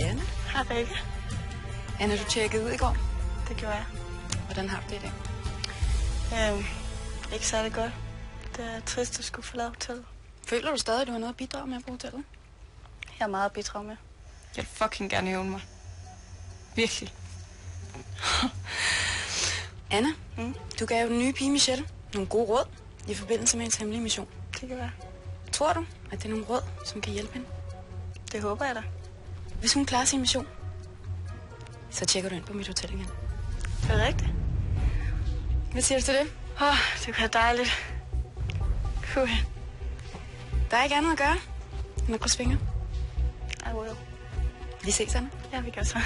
Anna. Hej, Rikke. Anna, du tjekkede ud i går. Det gjorde jeg. Hvordan har du det i dag? Ikke særlig godt. Det er trist at skulle forlade hotellet. Føler du stadig, at du har noget at bidrage med på hotellet? Jeg har meget at bidrage med. Jeg vil fucking gerne hævne mig. Virkelig. Anna, du gav jo den nye pige Michelle nogle gode råd i forbindelse med hendes hemmelige mission. Det kan være. Tror du, at det er nogle råd, som kan hjælpe hende? Det håber jeg da. Hvis hun klarer sin mission, så tjekker du ind på mit hotel igen. Det er rigtigt. Hvad siger du til det? Det kunne være dejligt. Der er ikke andet at gøre end at krydse fingre. I will. Vi ses, Anna. Ja, vi gør så.